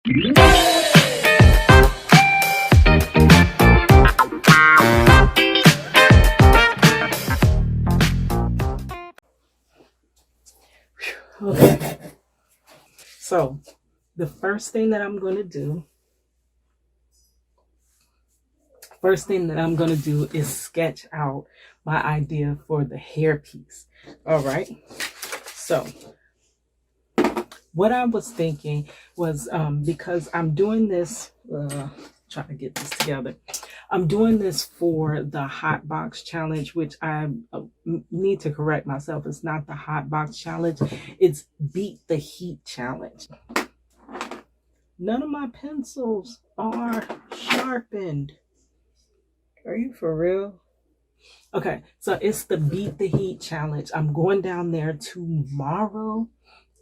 Okay, so the first thing that I'm going to do, is sketch out my idea for the hairpiece. All right, so what I was thinking was, because I'm doing this, trying to get this together. I'm doing this for the hot box challenge, which I need to correct myself. It's not the hot box challenge. It's beat the heat challenge. None of my pencils are sharpened. Are you for real? Okay, so it's the beat the heat challenge. I'm going down there tomorrow,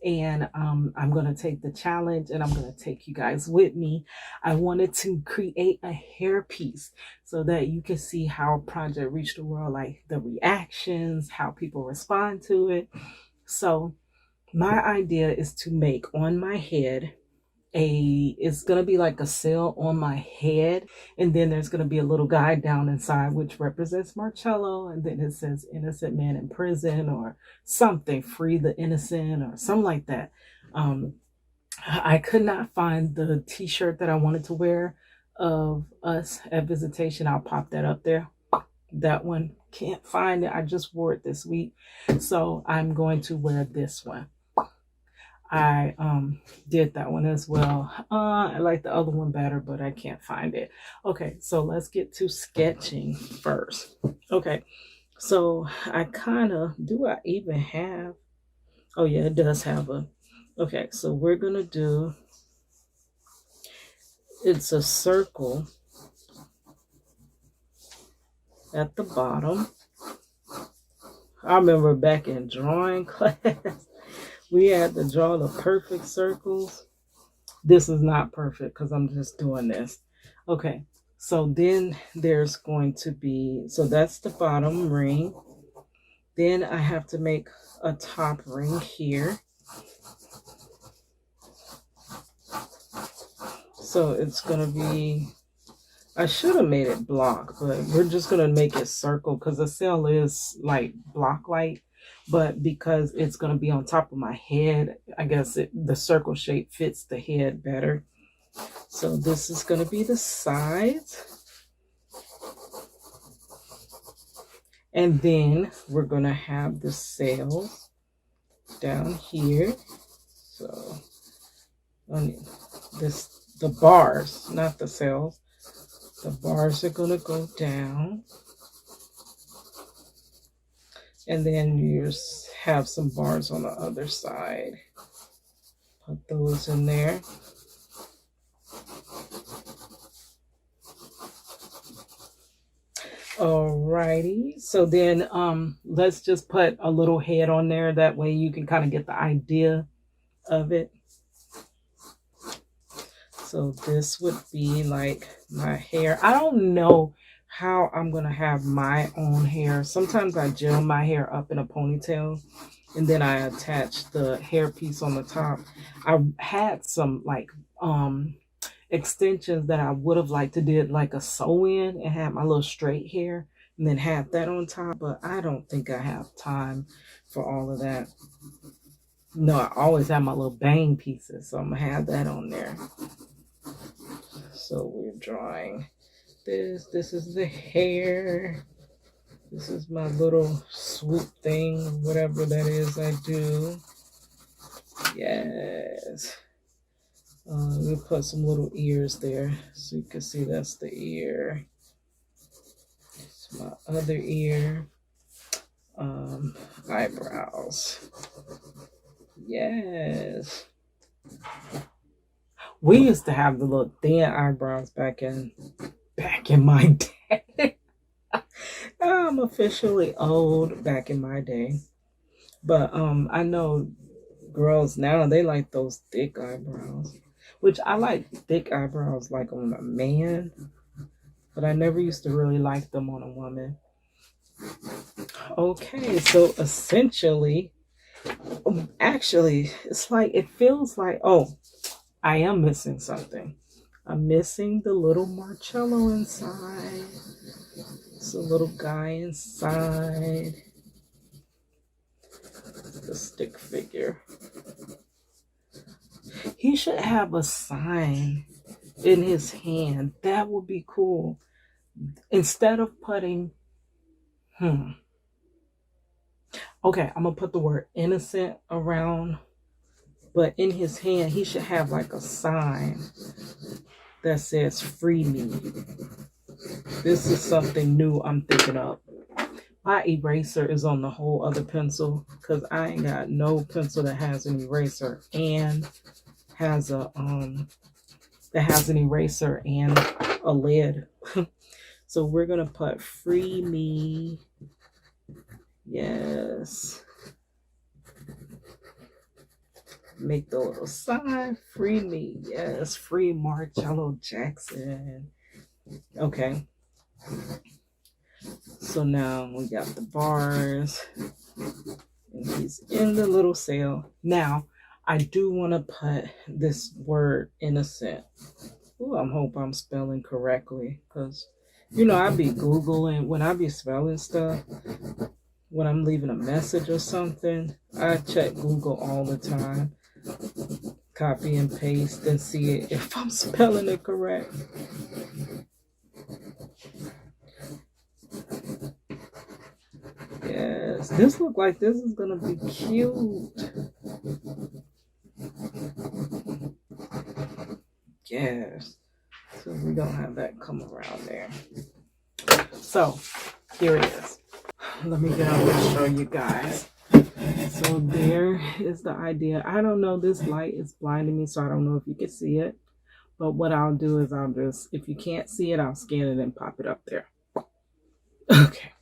and I'm going to take the challenge, and I'm going to take you guys with me. I wanted to create a hairpiece so that you can see how Project Reach the World, like the reactions, how people respond to it. So my idea is to make on my head it's going to be like a cell on my head, and then there's going to be a little guy down inside which represents Marcello, and then it says innocent man in prison or something, free the innocent or something like that. I could not find the t-shirt that I wanted to wear of us at visitation. I'll pop that up there. That one, can't find it. I just wore it this week, so I'm going to wear this one. I did that one as well. I like the other one better, but I can't find it. Okay, so let's get to sketching first. Okay, so I do I even have, oh yeah, it does have a, okay, so we're gonna do, it's a circle at the bottom. I remember back in drawing class, we had to draw the perfect circles. This is not perfect because I'm just doing this. Okay, so then there's going to be, so that's the bottom ring. Then I have to make a top ring here. So it's going to be, I should have made it block, but we're just going to make it circle because the cell is like block light. But because it's going to be on top of my head, I guess the circle shape fits the head better. So this is going to be the sides. And then we're going to have the sails down here. So the bars, not the sails. The bars are going to go down. And then you just have some bars on the other side. Put those in there. Alrighty. So then let's just put a little head on there. That way you can kind of get the idea of it. So this would be like my hair. I don't know how I'm going to have my own hair. Sometimes I gel my hair up in a ponytail and then I attach the hairpiece on the top. I had some like extensions that I would have liked to did like a sew-in and have my little straight hair and then have that on top, but I don't think I have time for all of that. No, I always have my little bang pieces, so I'm gonna have that on there. So we're drawing this. This is the hair. This is my little swoop thing, whatever that is I do. Yes. We'll put some little ears there so you can see that's the ear. It's my other ear. Eyebrows. Yes. We used to have the little thin eyebrows back in my day. I'm officially old back in my day. But I know girls now, they like those thick eyebrows. Which I like thick eyebrows like on a man. But I never used to really like them on a woman. Okay, so essentially, actually, it's like, it feels like, oh, I am missing something. I'm missing the little Marcello inside. It's a little guy inside. The stick figure. He should have a sign in his hand. That would be cool. Instead of putting, okay, I'm gonna put the word innocent around, but in his hand, he should have like a sign that says free me. This is something new I'm thinking of. My eraser is on the whole other pencil because I ain't got no pencil that has an eraser and has a that has an eraser and a lid. So we're gonna put free me. Yes. Make the little sign, free me. Yes, free Marcello Jackson. Okay. So now we got the bars. And he's in the little cell. Now, I do want to put this word innocent. Ooh, I hope I'm spelling correctly. Because, you know, I be Googling when I be spelling stuff. When I'm leaving a message or something, I check Google all the time. Copy and paste and see if I'm spelling it correct. Yes, this look like this is gonna be cute. Yes, so we don't have that come around there. So here it is. Let me get out and show you guys. So there is the idea. I don't know, this light is blinding me, so I don't know if you can see it. But what I'll do is I'll just, if you can't see it, I'll scan it and pop it up there. Okay.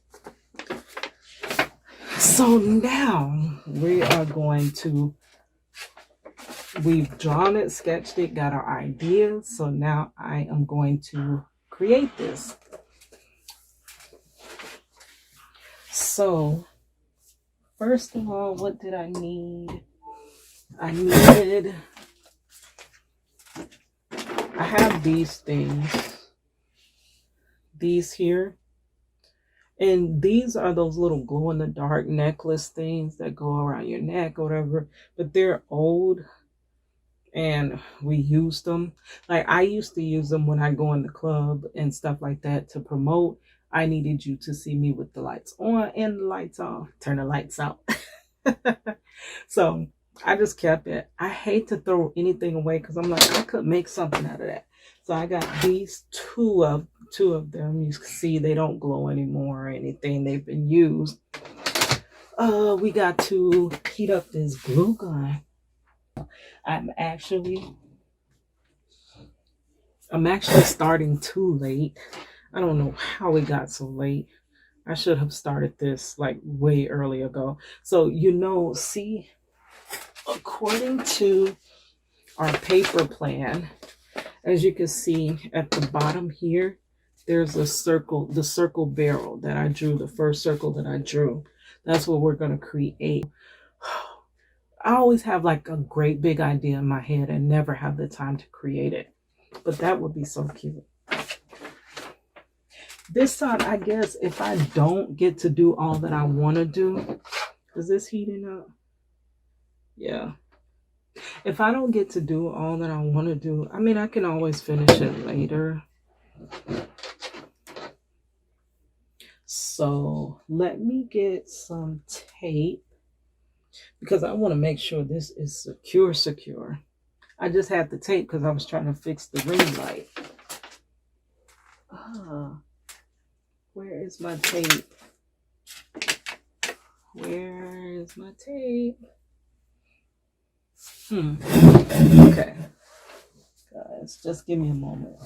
So now we are going to, we've drawn it, sketched it, got our ideas. So now I am going to create this. So first of all, what did I need? I have these things. These here. And these are those little glow-in-the-dark necklace things that go around your neck or whatever. But they're old. And we used them. Like, I used to use them when I go in the club and stuff like that to promote. I needed you to see me with the lights on and the lights off. Turn the lights out. So I just kept it. I hate to throw anything away because I'm like, I could make something out of that. So I got these two of them. You can see they don't glow anymore or anything. They've been used. We got to heat up this glue gun. I'm actually starting too late. I don't know how it got so late. I should have started this like way early ago. So, you know, see, according to our paper plan, as you can see at the bottom here, there's a circle, the circle barrel that I drew, the first circle that I drew. That's what we're going to create. I always have like a great big idea in my head and never have the time to create it. But that would be so cute. This time, I guess if I don't get to do all that I want to do, is this heating up? Yeah. If I don't get to do all that I want to do, I mean, I can always finish it later. So let me get some tape because I want to make sure this is secure. I just had the tape because I was trying to fix the ring light. Where is my tape? Where is my tape? Okay. Guys, just give me a moment.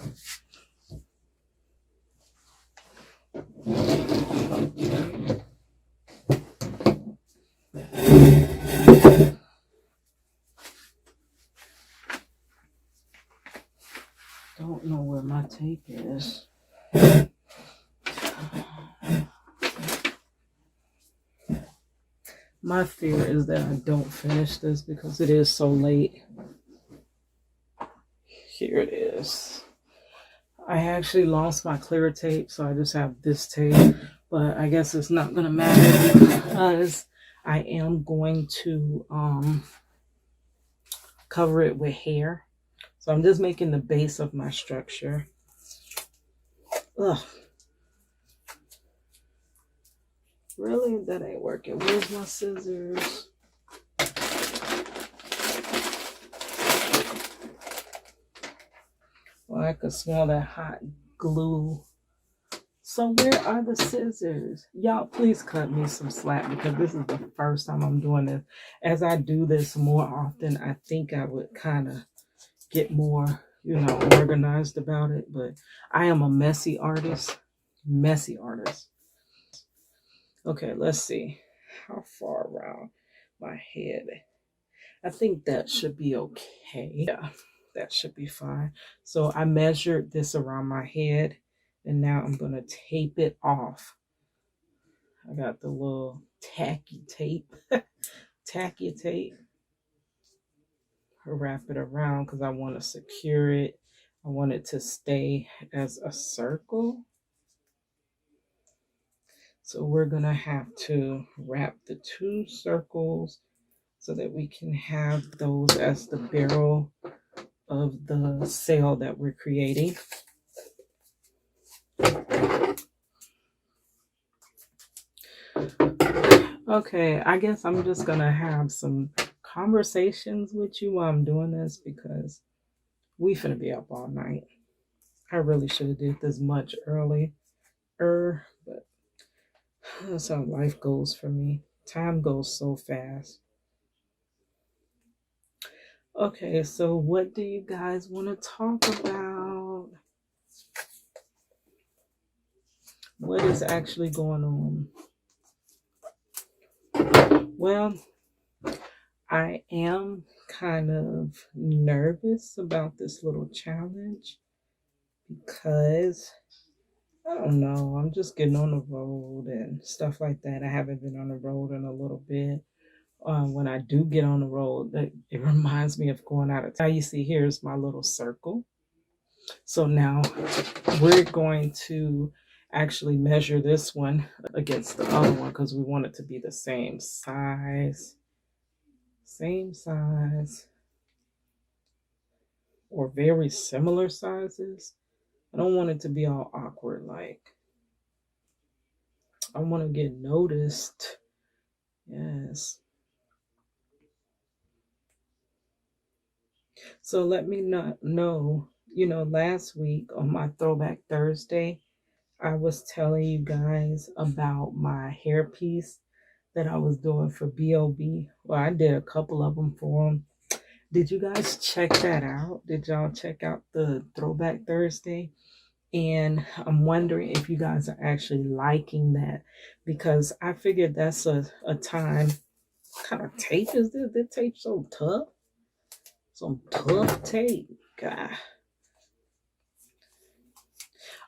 Don't know where my tape is. My fear is that I don't finish this because it is so late. Here it is. I actually lost my clear tape, so I just have this tape, but I guess it's not gonna matter because I am going to cover it with hair. So I'm just making the base of my structure. Ugh. Really? That ain't working. Where's my scissors? Well, I could smell that hot glue. So where are the scissors? Y'all, please cut me some slack because this is the first time I'm doing this. As I do this more often, I think I would kind of get more, organized about it. But I am a messy artist. Messy artist. Okay, let's see. How far around my head? I think that should be okay. Yeah, that should be fine. So I measured this around my head, and now I'm going to tape it off. I got the little tacky tape. Tacky tape. Wrap it around because I want to secure it. I want it to stay as a circle. So we're going to have to wrap the two circles so that we can have those as the barrel of the sail that we're creating. Okay, I guess I'm just going to have some conversations with you while I'm doing this because we finna be up all night. I really should have did this much earlier, but that's how life goes for me. Time goes so fast. Okay, so what do you guys want to talk about? What is actually going on? Well, I am kind of nervous about this little challenge because I don't know, I'm just getting on the road and stuff like that. I haven't been on the road in a little bit. When I do get on the road, it reminds me of going out of town. You see, here's my little circle. So now we're going to actually measure this one against the other one because we want it to be the same size. Same size. Or very similar sizes. I don't want it to be all awkward. Like, I want to get noticed. Yes. So let me not know. Last week on my Throwback Thursday, I was telling you guys about my hairpiece that I was doing for B.O.B. Well, I did a couple of them for them. Did you guys check that out? Did y'all check out the Throwback Thursday? And I'm wondering if you guys are actually liking that because I figured that's a time. What kind of tape is this? This tape so tough. Some tough tape. God.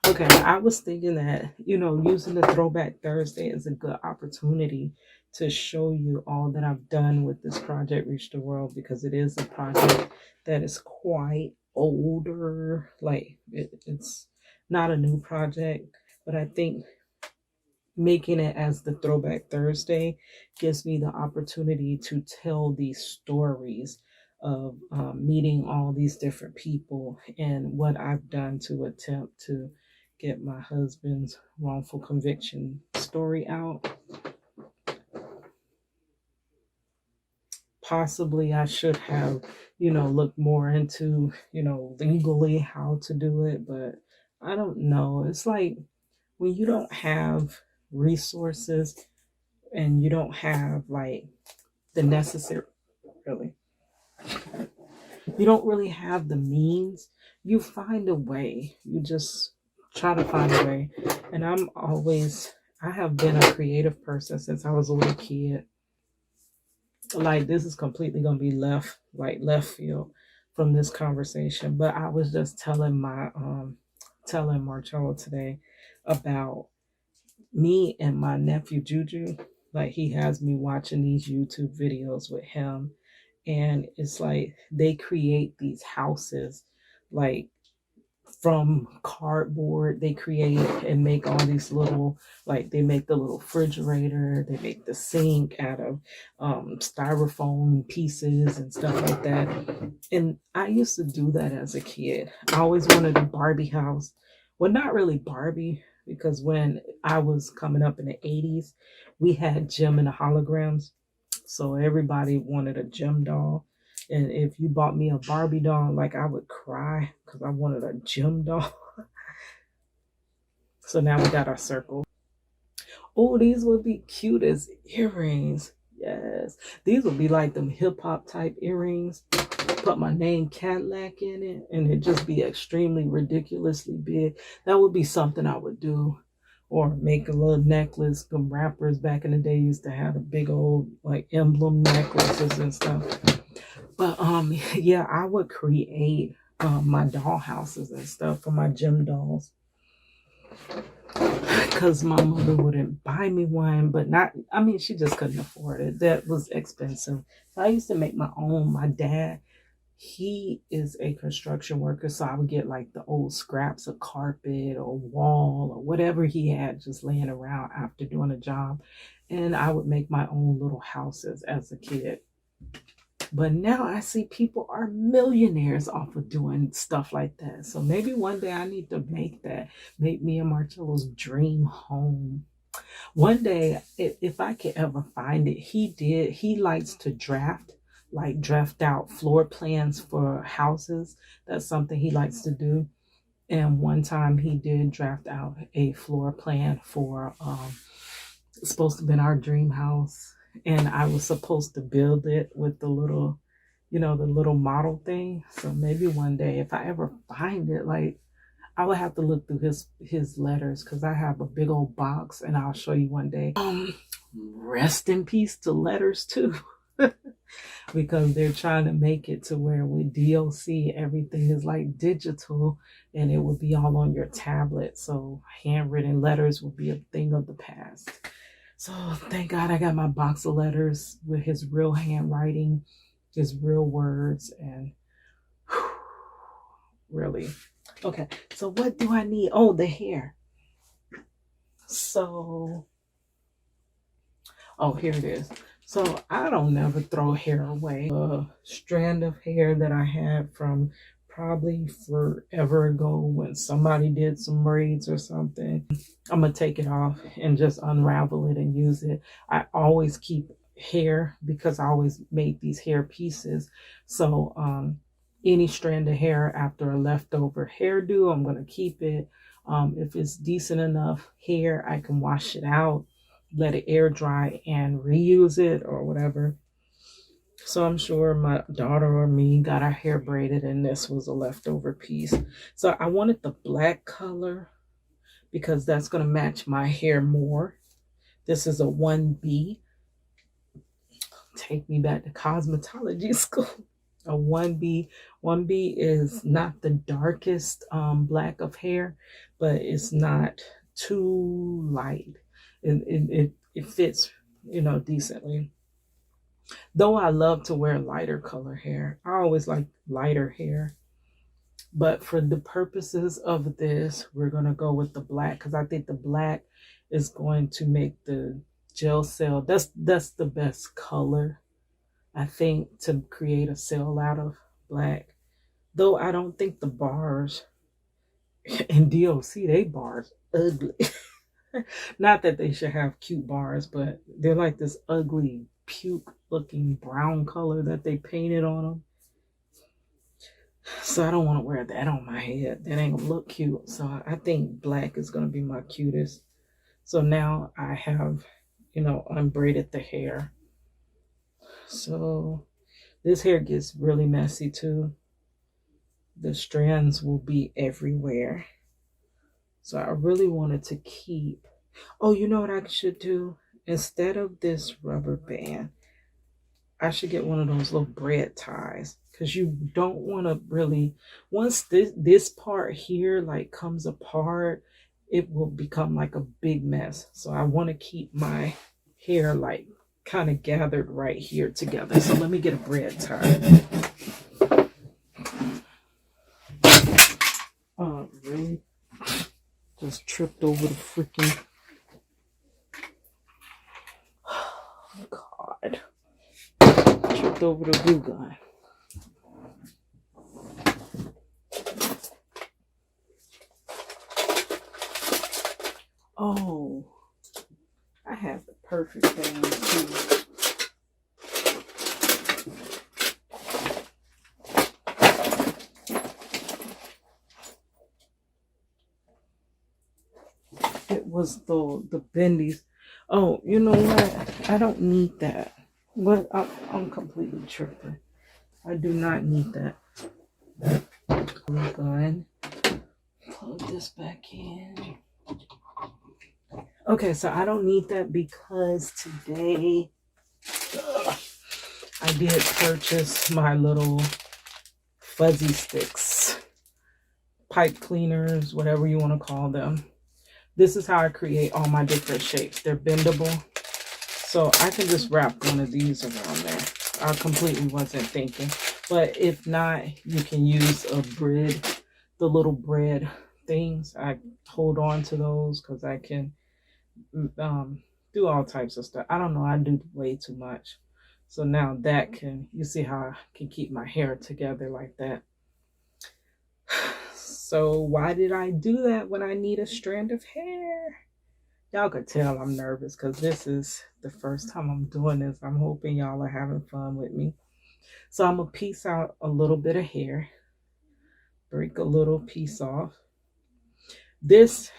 Okay, I was thinking that, using the Throwback Thursday is a good opportunity to show you all that I've done with this project, Reach the World, because it is a project that is quite older. Like, it's not a new project, but I think making it as the Throwback Thursday gives me the opportunity to tell these stories of meeting all these different people and what I've done to attempt to get my husband's wrongful conviction story out. Possibly I should have, looked more into, legally how to do it, but I don't know. It's like when you don't have resources and you don't have like the necessary, really, you don't really have the means, you find a way. You just try to find a way. And I have been a creative person since I was a little kid. Like, this is completely going to be left field from this conversation. But I was just telling Marcello today about me and my nephew Juju. Like, he has me watching these YouTube videos with him. And it's like they create these houses like from cardboard. They create and make all these little, like they make the little refrigerator, they make the sink out of styrofoam pieces and stuff like that. And I used to do that as a kid. I always wanted a Barbie house. Well, not really Barbie, because when I was coming up in the 80s, we had Jim and the holograms. So everybody wanted a Jim doll. And if you bought me a Barbie doll, like I would cry because I wanted a Jim doll. So now we got our circle. Oh, these would be cute as earrings. Yes. These would be like them hip hop type earrings. Put my name Cadillac in it and it just be extremely ridiculously big. That would be something I would do. Or make a little necklace. Them rappers back in the day used to have a big old like emblem necklaces and stuff. But yeah, I would create my doll houses and stuff for my gym dolls. Because my mother wouldn't buy me one, but not, I mean, she just couldn't afford it. That was expensive. So I used to make my own. My dad, he is a construction worker, so I would get like the old scraps of carpet or wall or whatever he had just laying around after doing a job. And I would make my own little houses as a kid. But now I see people are millionaires off of doing stuff like that. So maybe one day I need to make that. Make me and Marcello's dream home. One day, if I could ever find it, he likes to draft out floor plans for houses. That's something he likes to do. And one time he did draft out a floor plan for, it's supposed to have been our dream house. And I was supposed to build it with the little, the little model thing. So maybe one day, if I ever find it, like I would have to look through his letters because I have a big old box, and I'll show you one day. Rest in peace to letters too, because they're trying to make it to where with DOC everything is like digital, and it will be all on your tablet. So handwritten letters will be a thing of the past. So thank God I got my box of letters with his real handwriting, his real words, and really. Okay, so what do I need? Oh, the hair. So, oh, here it is. So I don't never throw hair away. A strand of hair that I had from probably forever ago when somebody did some braids or something. I'm going to take it off and just unravel it and use it. I always keep hair because I always make these hair pieces. So any strand of hair after a leftover hairdo, I'm going to keep it. If it's decent enough hair, I can wash it out, let it air dry and reuse it or whatever. So I'm sure my daughter or me got our hair braided and this was a leftover piece. So I wanted the black color because that's going to match my hair more. This is a 1B. Take me back to cosmetology school. A 1B. 1B is not the darkest black of hair, but it's not too light. It fits, decently. Though I love to wear lighter color hair. I always like lighter hair. But for the purposes of this, we're going to go with the black because I think the black is going to make the gel cell. That's the best color, I think, to create a cell out of black. Though I don't think the bars in DOC, they bars ugly. Not that they should have cute bars, but they're like this ugly puke looking brown color that they painted on them. So I don't want to wear that on my head. That ain't gonna look cute. So I think black is gonna be my cutest. So now I have, unbraided the hair. So this hair gets really messy too. The strands will be everywhere. So I really wanted to keep. Oh, you know what I should do? Instead of this rubber band, I should get one of those little braid ties, because you don't want to really, once this part here like comes apart, it will become like a big mess. So I want to keep my hair like kind of gathered right here together. So let me get a braid tie. just tripped over the freaking... Oh, God. Tripped over the glue gun. Oh, I have the perfect thing too. It was the bendies. Oh, you know what? I don't need that. What? I'm completely tripping. I do not need that. Glue gun. Plug this back in. Okay, so I don't need that because today I did purchase my little fuzzy sticks, pipe cleaners, whatever you want to call them. This is how I create all my different shapes. They're bendable, so I can just wrap one of these around there. I completely wasn't thinking, but if not, you can use a bread, the little bread things. I hold on to those because I can do all types of stuff. I don't know, I do way too much. So now that can, you see how I can keep my hair together like that. So why did I do that when I need a strand of hair? Y'all could tell I'm nervous because this is the first time I'm doing this. I'm hoping y'all are having fun with me. So I'm gonna piece out a little bit of hair, break a little piece off. This,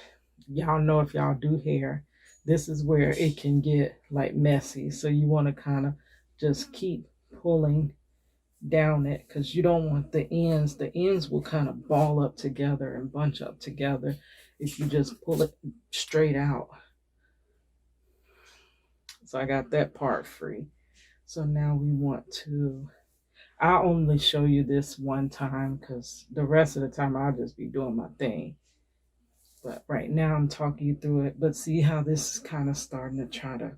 y'all know if y'all do hair, this is where it can get like messy. So you want to kind of just keep pulling down it because you don't want the ends will kind of ball up together and bunch up together if you just pull it straight out. So I got that part free. So now we want to, I'll only show you this one time because the rest of the time I'll just be doing my thing. But right now I'm talking you through it. But see how this is kind of starting to try to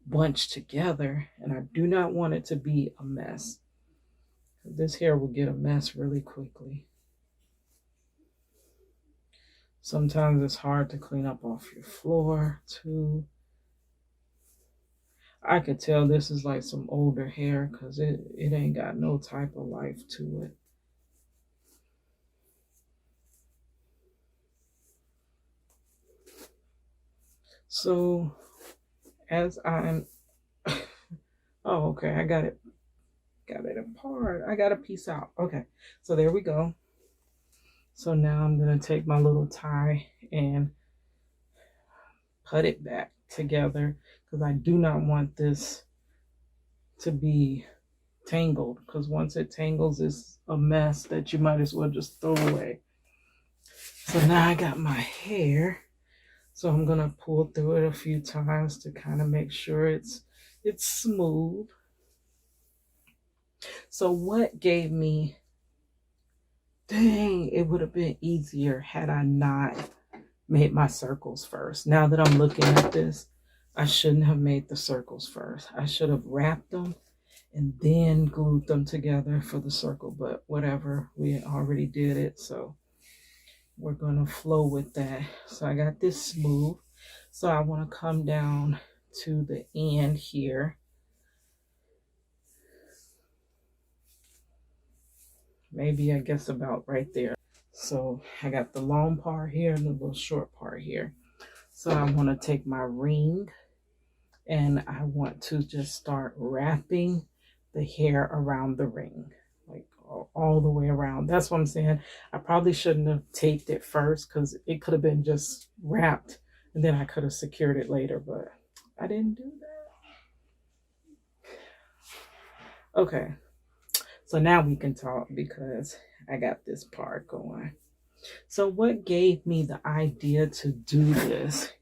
bunch together, and I do not want it to be a mess. This hair will get a mess really quickly. Sometimes it's hard to clean up off your floor too. I could tell this is like some older hair because it ain't got no type of life to it. So as I'm, oh, okay, I got it apart. I got a piece out. Okay, so there we go. So now I'm going to take my little tie and put it back together because I do not want this to be tangled because once it tangles, it's a mess that you might as well just throw away. So now I got my hair. So I'm going to pull through it a few times to kind of make sure it's smooth. So what gave me, dang, it would have been easier had I not made my circles first. Now that I'm looking at this, I shouldn't have made the circles first. I should have wrapped them and then glued them together for the circle, but whatever, we already did it, so we're going to flow with that. So I got this smooth. So I want to come down to the end here. Maybe I guess about right there. So I got the long part here and the little short part here. So I want to take my ring and I want to just start wrapping the hair around the ring, like all the way around. That's what I'm saying. I probably shouldn't have taped it first because it could have been just wrapped and then I could have secured it later, but I didn't do that. Okay, so now we can talk because I got this part going. So what gave me the idea to do this?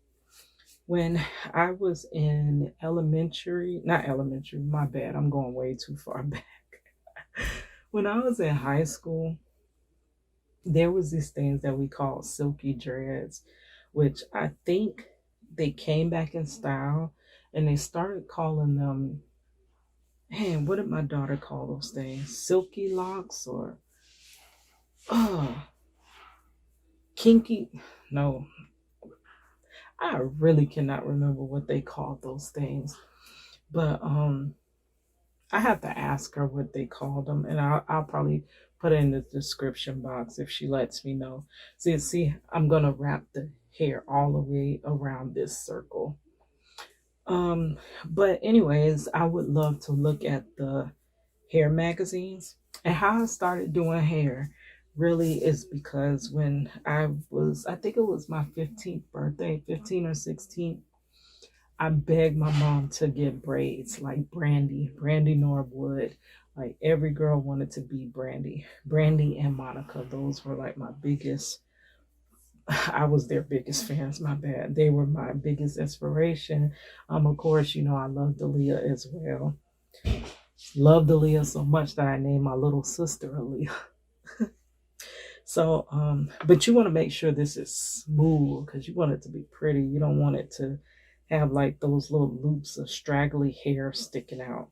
When I was in not elementary, my bad, I'm going way too far back. When I was in high school, there was these things that we called silky dreads, which I think they came back in style and they started calling them, man, what did my daughter call those things? Silky locks or kinky, no, I really cannot remember what they called those things, but I have to ask her what they called them, and I'll probably put it in the description box if she lets me know. See, I'm gonna wrap the hair all the way around this circle. Um, but anyways, I would love to look at the hair magazines. And how I started doing hair really is because when I think it was my 15th birthday, 15 or 16, I begged my mom to get braids like Brandy Norwood. Like every girl wanted to be Brandy and Monica. Those were like my biggest, I was their biggest fans, my bad. They were my biggest inspiration. Of course, I love Aaliyah as well. Loved Aaliyah so much that I named my little sister Aaliyah. So, but you want to make sure this is smooth because you want it to be pretty. You don't want it to have like those little loops of straggly hair sticking out.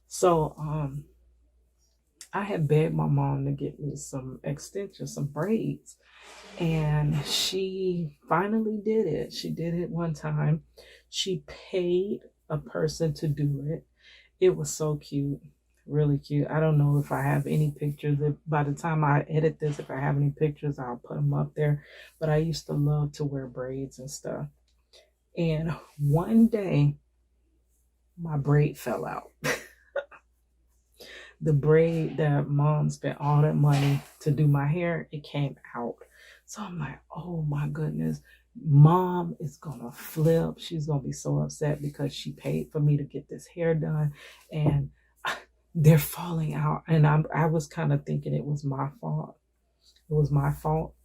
So, I had begged my mom to get me some extensions, some braids, and she finally did it. She did it one time. She paid a person to do it. It was so cute, really cute. I don't know if I have any pictures. If by the time I edit this, if I have any pictures, I'll put them up there. But I used to love to wear braids and stuff. And one day, my braid fell out. The braid that mom spent all that money to do my hair, it came out. So I'm like, oh my goodness, mom is gonna flip. She's gonna be so upset because she paid for me to get this hair done and they're falling out. And I was kind of thinking it was my fault. It was my fault.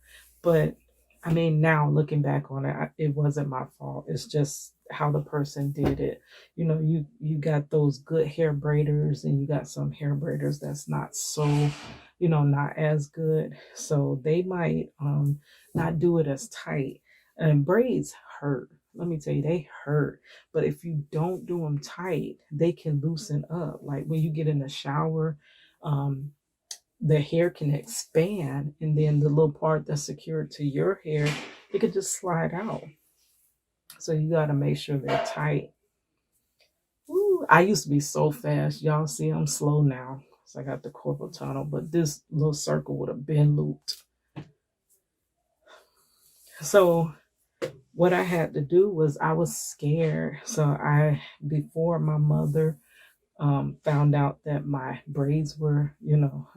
But I mean, now looking back on it, it wasn't my fault. It's just how the person did it. You got those good hair braiders, and you got some hair braiders that's not so, not as good. So they might not do it as tight. And braids hurt. Let me tell you, they hurt. But if you don't do them tight, they can loosen up. Like when you get in the shower, um, the hair can expand, and then the little part that's secured to your hair, it could just slide out. So you got to make sure they're tight. Ooh, I used to be so fast. Y'all see I'm slow now. So I got the corporal tunnel, but this little circle would have been looped. So what I had to do was I was scared. So before my mother found out that my braids were,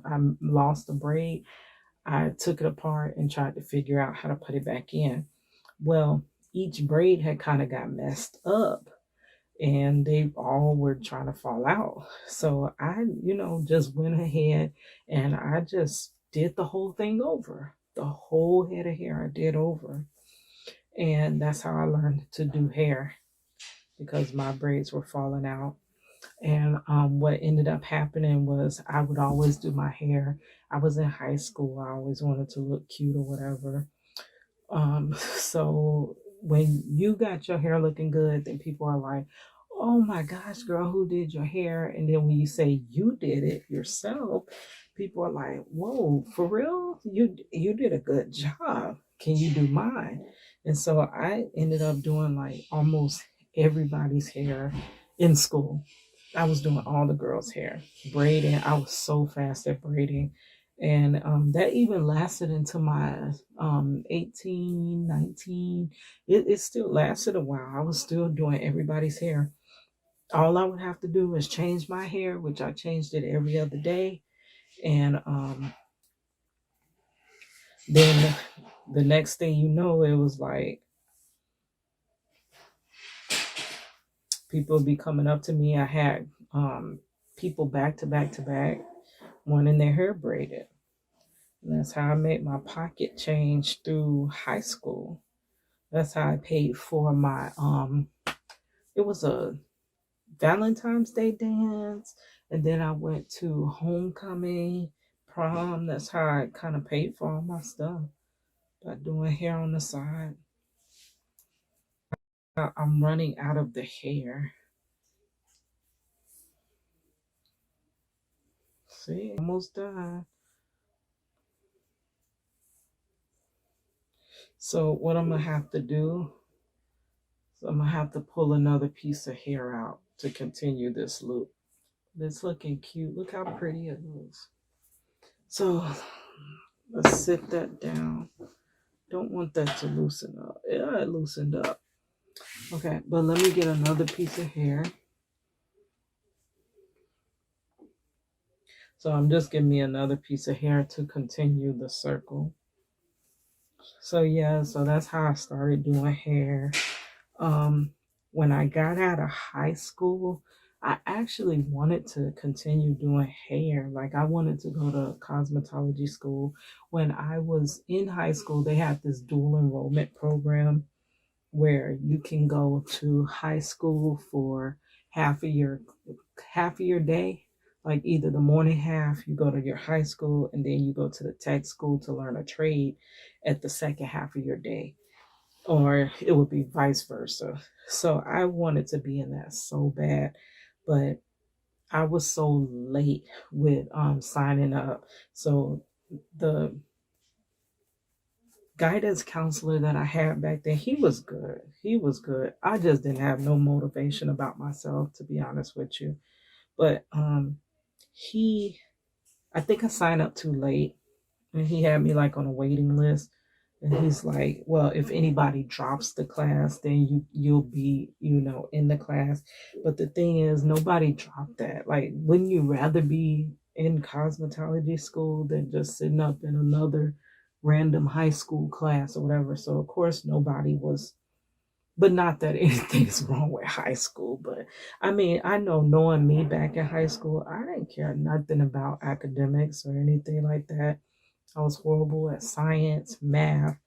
I lost a braid, I took it apart and tried to figure out how to put it back in. Well, each braid had kind of got messed up and they all were trying to fall out. So I, just went ahead and I just did the whole thing over. The whole head of hair I did over. And that's how I learned to do hair because my braids were falling out. And what ended up happening was I would always do my hair. I was in high school. I always wanted to look cute or whatever. So when you got your hair looking good, then people are like, oh my gosh, girl, who did your hair? And then when you say you did it yourself, people are like, whoa, for real? You did a good job. Can you do mine? And so I ended up doing like almost everybody's hair in school. I was doing all the girls' hair, braiding. I was so fast at braiding. And that even lasted into my 18, 19. It still lasted a while. I was still doing everybody's hair. All I would have to do is change my hair, which I changed it every other day. And then the next thing you know, it was like people would be coming up to me. I had people back to back to back wanting their hair braided. And that's how I made my pocket change through high school. That's how I paid for my it was a Valentine's Day dance, and then I went to homecoming, prom. That's how I kind of paid for all my stuff by doing hair on the side. I'm running out of the hair. See, almost done. So what I'm gonna have to do So I'm gonna have to pull another piece of hair out to continue this loop. It's looking cute. Look how pretty it looks. So let's sit that down. Don't want that to loosen up. Yeah, it loosened up. Okay, but let me get another piece of hair. So I'm just giving me another piece of hair to continue the circle. So yeah, so that's how I started doing hair. When I got out of high school, I actually wanted to continue doing hair. Like I wanted to go to cosmetology school. When I was in high school, they had this dual enrollment program where you can go to high school for half of your day. Like either the morning half, you go to your high school, and then you go to the tech school to learn a trade at the second half of your day, or it would be vice versa. So I wanted to be in that so bad, but I was so late with signing up. So the guidance counselor that I had back then, he was good. He was good. I just didn't have no motivation about myself, to be honest with you. But he, I think I signed up too late, and he had me like on a waiting list. And he's like, well, if anybody drops the class, then you'll be, in the class. But the thing is, nobody dropped that. Like, wouldn't you rather be in cosmetology school than just sitting up in another random high school class or whatever? So of course nobody was, but not that anything's wrong with high school. But I mean, I know, knowing me back in high school, I didn't care nothing about academics or anything like that. I was horrible at science, math.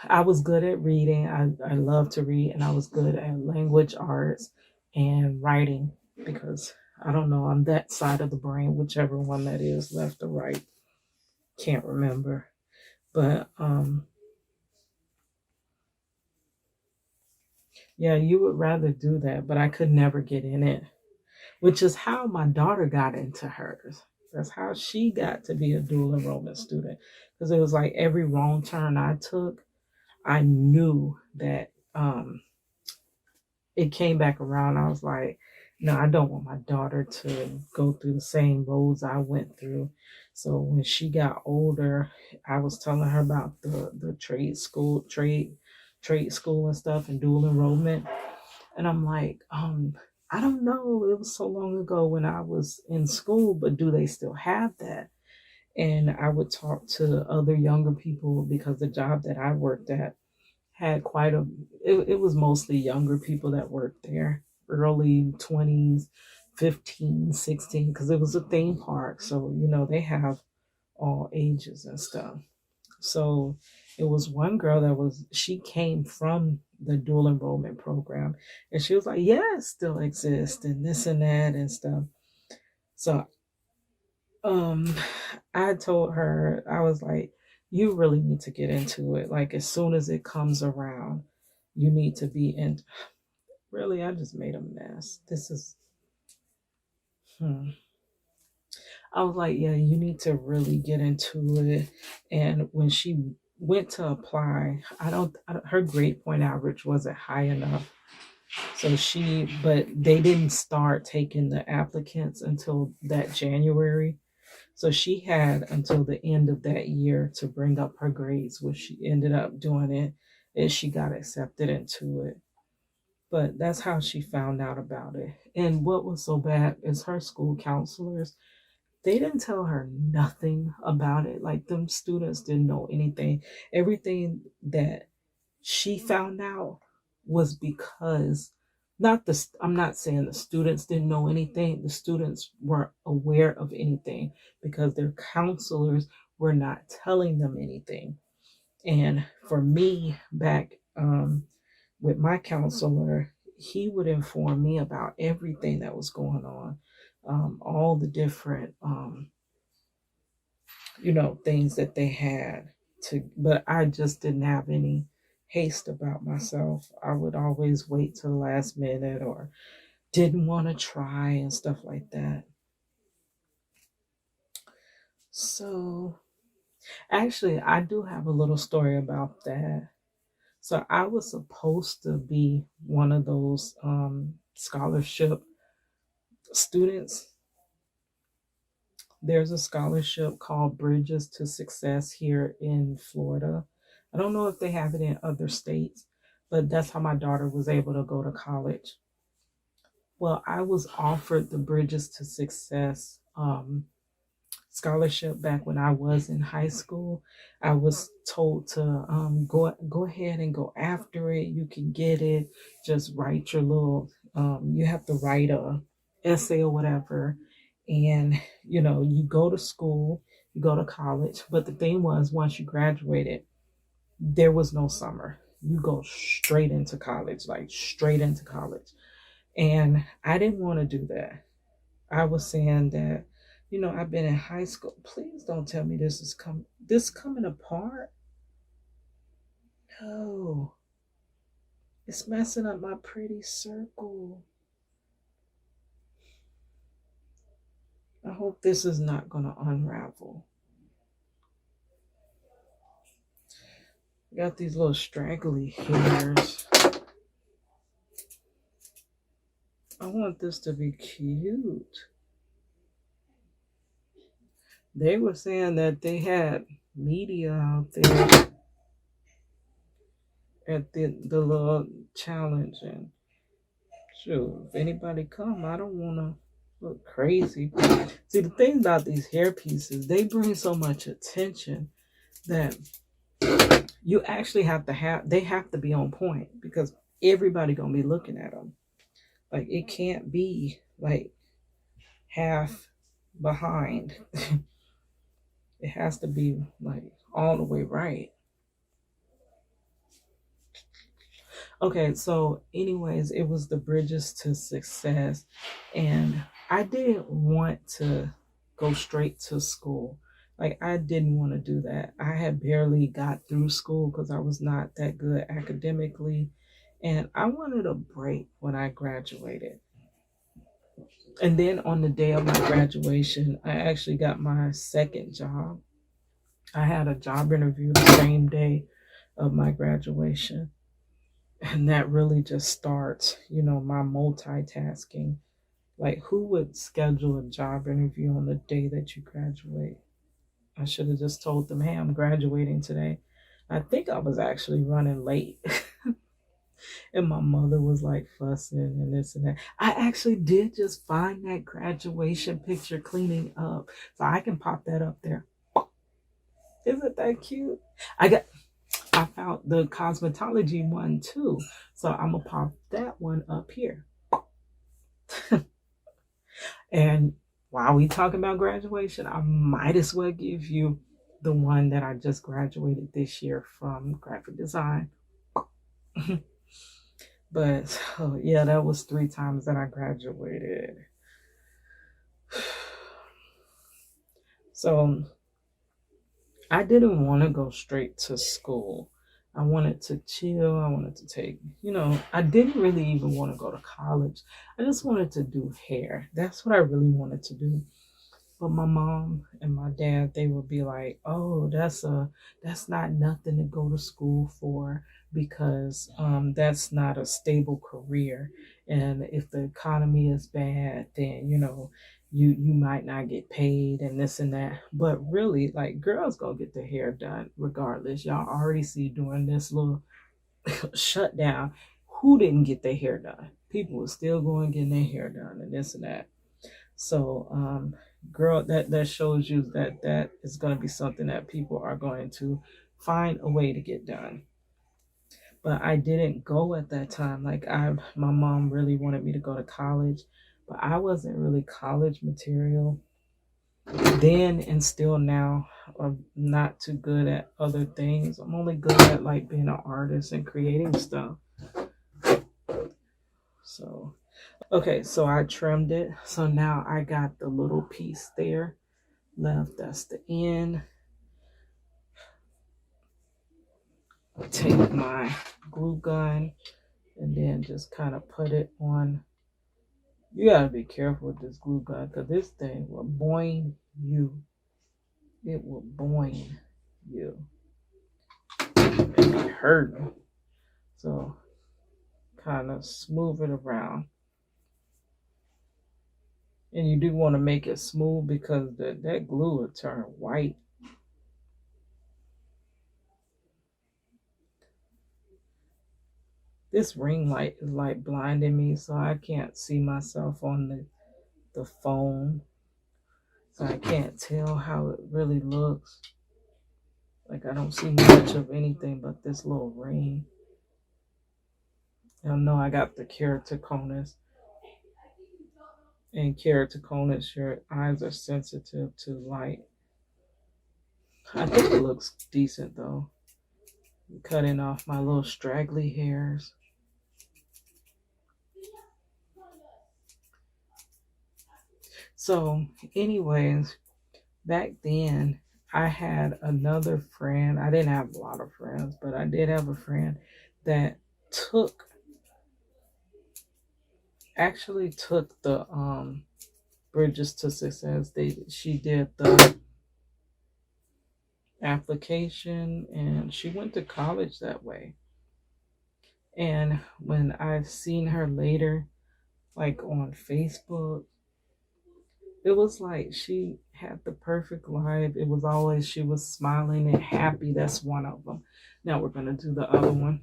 I was good at reading. I love to read, and I was good at language arts and writing because I don't know, I'm that side of the brain, whichever one that is, left or right. Can't remember. But yeah, you would rather do that, but I could never get in it, which is how my daughter got into hers. That's how she got to be a dual enrollment student, because it was like every wrong turn I took, I knew that it came back around. I was like, no, I don't want my daughter to go through the same roads I went through. So when she got older, I was telling her about the trade school and stuff, and dual enrollment. And I'm like, I don't know. It was so long ago when I was in school, but do they still have that? And I would talk to other younger people because the job that I worked at had it was mostly younger people that worked there, early 20s, 15, 16, because it was a theme park. So, they have all ages and stuff. So it was one girl she came from the dual enrollment program, and she was like, yeah, it still exists and this and that and stuff. So um I told her, I was like, you really need to get into it. Like as soon as it comes around, you need to be in. Really, I just made a mess. This is I was like, yeah, you need to really get into it. And when she went to apply, her grade point average wasn't high enough. But they didn't start taking the applicants until that January. So she had until the end of that year to bring up her grades, which she ended up doing it, and she got accepted into it. But that's how she found out about it. And what was so bad is her school counselors, they didn't tell her nothing about it. Like them students didn't know anything. Everything that she found out was because I'm not saying the students didn't know anything. The students weren't aware of anything because their counselors were not telling them anything. And for me, back with my counselor, he would inform me about everything that was going on, all the different things that they had but I just didn't have any haste about myself. I would always wait till the last minute or didn't want to try and stuff like that. So actually, I do have a little story about that. So I was supposed to be one of those scholarship students. There's a scholarship called Bridges to Success here in Florida. I don't know if they have it in other states, but that's how my daughter was able to go to college. Well, I was offered the Bridges to Success scholarship back when I was in high school. I was told to go ahead and go after it. You can get it. Just write your little. You have to write a essay or whatever, and you go to school, you go to college. But the thing was, once you graduated, there was no summer. You go straight into college, like straight into college. And I didn't want to do that. I was saying that, I've been in high school. Please don't tell me this coming apart. No, it's messing up my pretty circle. I hope this is not gonna unravel. Got these little straggly hairs. I want this to be cute. They were saying that they had media out there at the little challenge, and shoot, if anybody come, I don't want to look crazy. See, the thing about these hair pieces, they bring so much attention that you actually they have to be on point, because everybody gonna be looking at them. Like, it can't be like half behind. It has to be like all the way right. Okay, so anyways, it was the Bridges to Success, and I didn't want to go straight to school. Like, I didn't want to do that. I had barely got through school because I was not that good academically, and I wanted a break when I graduated. And then on the day of my graduation, I actually got my second job. I had a job interview the same day of my graduation. And that really just starts, my multitasking. Like, who would schedule a job interview on the day that you graduate? I should have just told them, hey, I'm graduating today. I think I was actually running late. And my mother was like fussing and this and that. I actually did just find that graduation picture cleaning up. So I can pop that up there. Isn't that cute? I found the cosmetology one too. So I'm going to pop that one up here. And while we talking about graduation, I might as well give you the one that I just graduated this year from graphic design. But yeah, that was 3 times that I graduated. So I didn't want to go straight to school. I wanted to chill. I wanted to take, I didn't really even want to go to college. I just wanted to do hair. That's what I really wanted to do. But my mom and my dad, they would be like, "Oh, that's not nothing to go to school for, because that's not a stable career. And if the economy is bad, then you might not get paid and this and that." But really, like, girls go get their hair done regardless. Y'all already see during this little shutdown, who didn't get their hair done? People were still going getting their hair done and this and that. So girl, that shows you that is going to be something that people are going to find a way to get done. But I didn't go at that time. Like, my mom really wanted me to go to college, but I wasn't really college material then, and still now. I'm not too good at other things. I'm only good at like being an artist and creating stuff. So okay, so I trimmed it. So now I got the little piece there left. That's the end. Take my glue gun and then just kind of put it on. You gotta be careful with this glue gun, because this thing will boing you. It will boing you. It be hurting. So kind of smooth it around. And you do want to make it smooth because that glue will turn white. This ring light is like blinding me, so I can't see myself on the phone. So I can't tell how it really looks. Like I don't see much of anything but this little ring. I know I got the keratoconus. And keratoconus, your eyes are sensitive to light. I think it looks decent though. Cutting off my little straggly hairs. So, anyways, back then I had another friend. I didn't have a lot of friends, but I did have a friend that took actually took the Bridges to Success. She did the application and she went to college that way. And when I've seen her later, like on Facebook, it was like she had the perfect life. It was always she was smiling and happy. That's one of them. Now we're gonna do the other one.